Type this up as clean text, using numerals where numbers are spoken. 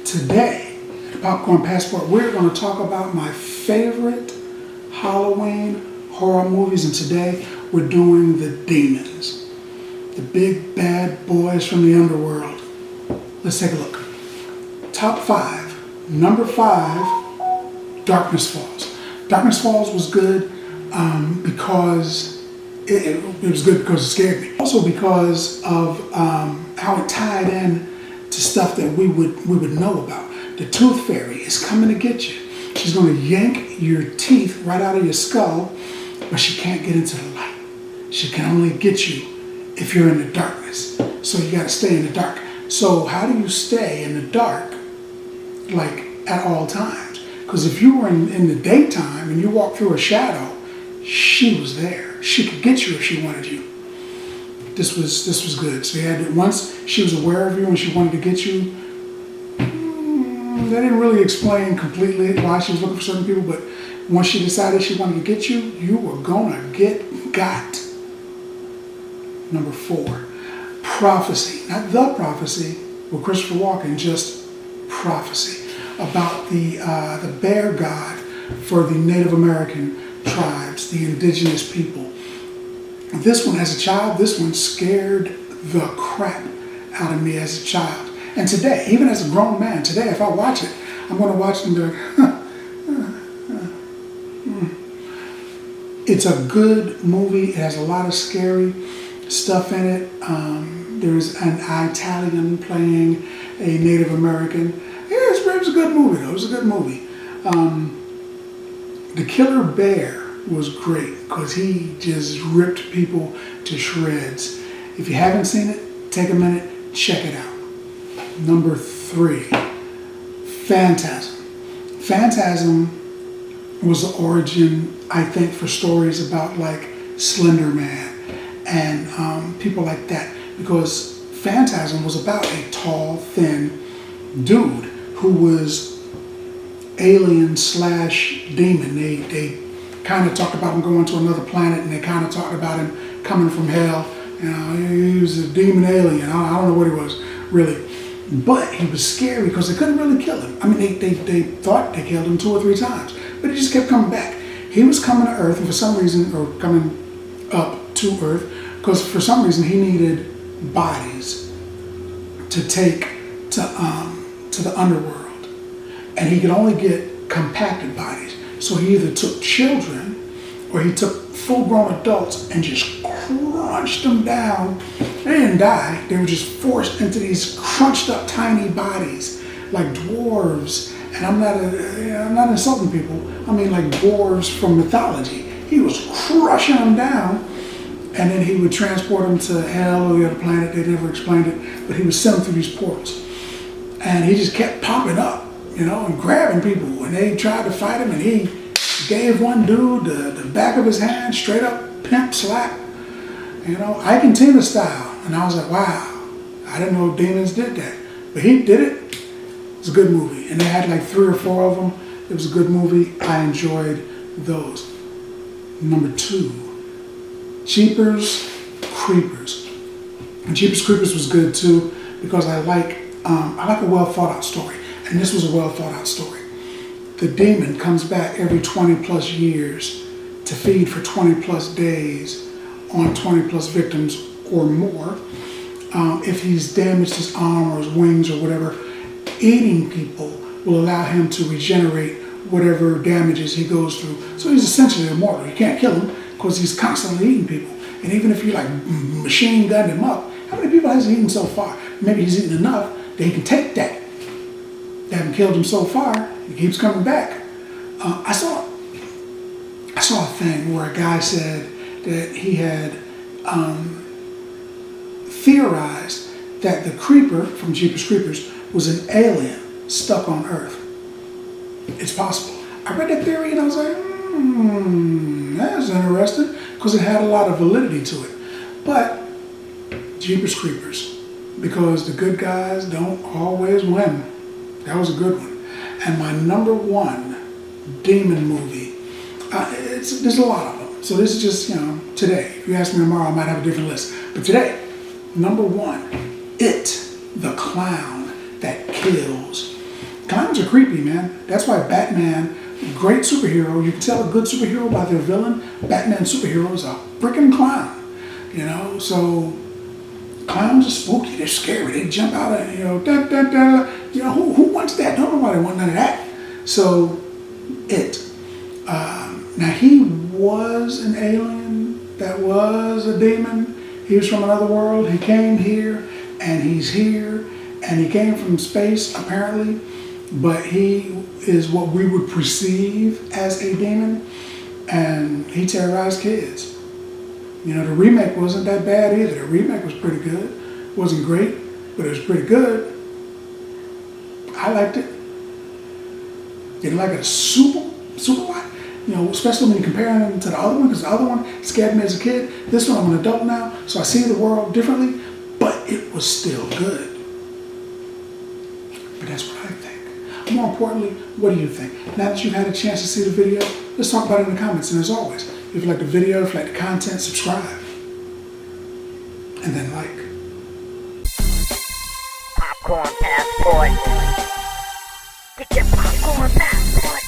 Today, at Popcorn Passport, we're going to talk about my favorite Halloween horror movies, and today we're doing the demons, the big bad boys from the underworld. Let's take a look. Top 5. Number 5, Darkness Falls. Darkness Falls was good because it was good because it scared me. Also because of how it tied in to stuff that we would know about. The Tooth Fairy is coming to get you. She's going to yank your teeth right out of your skull, but she can't get into the light. She can only get you if you're in the darkness. So you got to stay in the dark. So how do you stay in the dark, like at all times? Because if you were in the daytime and you walked through a shadow, she was there. She could get you if she wanted you. This was good. So you had once she was aware of you and she wanted to get you. They didn't really explain completely why she was looking for certain people, but once she decided she wanted to get you, you were gonna get got. Number 4, Prophecy. Not The Prophecy with Christopher Walken, just Prophecy, about the bear god for the Native American tribes, the indigenous people. This one, as a child, this one scared the crap out of me as a child. And today, even as a grown man, today, if I watch it, I'm going to watch it and be like, It's a good movie. It has a lot of scary stuff in it. There's an Italian playing a Native American. Yeah, it was a good movie, though. It was a good movie. The Killer Bear was great because he just ripped people to shreds. If you haven't seen it, take a minute, check it out. Number 3, Phantasm. Phantasm was the origin, I think, for stories about like Slender Man and people like that, because Phantasm was about a tall, thin dude who was alien / demon. They kind of talked about him going to another planet, and they kind of talked about him coming from hell. You know, he was a demon alien. I don't know what he was, really. But he was scary because they couldn't really kill him. I mean, they thought they killed him 2 or 3 times, but he just kept coming back. He was coming to Earth, and for some reason, or coming up to Earth, because for some reason he needed bodies to take to the underworld, and he could only get compacted bodies. So he either took children or he took full-grown adults and just crunched them down. They didn't die. They were just forced into these crunched up tiny bodies like dwarves. And I'm not insulting people. I mean like dwarves from mythology. He was crushing them down, and then he would transport them to hell or the other planet. They never explained it, but he would send them through these portals. And he just kept popping up, you know, and grabbing people. And they tried to fight him, and he gave one dude the back of his hand, straight up pimp slap, you know, Ike and Tina style. And I was like, wow, I didn't know demons did that. But he did it. It's a good movie. And they had like 3 or 4 of them. It was a good movie. I enjoyed those. Number 2, Jeepers Creepers. And Jeepers Creepers was good too, because I like a well thought out story. And this was a well thought out story. The demon comes back every 20 plus years to feed for 20 plus days on 20 plus victims or more. If he's damaged his arm or his wings or whatever, eating people will allow him to regenerate whatever damages he goes through. So he's essentially immortal. You can't kill him because he's constantly eating people. And even if you like machine gunned him up, how many people has he eaten so far? Maybe he's eaten enough that he can take that. They haven't killed him so far. He keeps coming back. I saw a thing where a guy said that he had theorized that the creeper from Jeepers Creepers was an alien stuck on Earth. It's possible. I read that theory and I was like, that's interesting, because it had a lot of validity to it. But Jeepers Creepers, because the good guys don't always win. That was a good one. And my number 1 demon movie, there's a lot of them. So this is just, you know, today. If you ask me tomorrow, I might have a different list. But today, Number one, It, the clown that kills. Clowns are creepy, man. That's why Batman, great superhero, you can tell a good superhero by their villain. Batman superhero is a freaking clown. So clowns are spooky, they're scary, they jump out at, da, da, da. Who wants that? Nobody wants none of that. So, It. Now he was an alien, that was a demon. He was from another world, he came here, and he's here, and he came from space apparently, but he is what we would perceive as a demon, and he terrorized kids. The remake wasn't that bad either. The remake was pretty good. It wasn't great, but it was pretty good. I liked it. Didn't like it super lot. Especially when you compare them to the other one, because the other one scared me as a kid. This one, I'm an adult now, so I see the world differently, but it was still good. But that's what I think. More importantly, what do you think? Now that you've had a chance to see the video, let's talk about it in the comments. And as always, if you like the video, if you like the content, subscribe. And then like. Popcorn passport. Get your popcorn passport.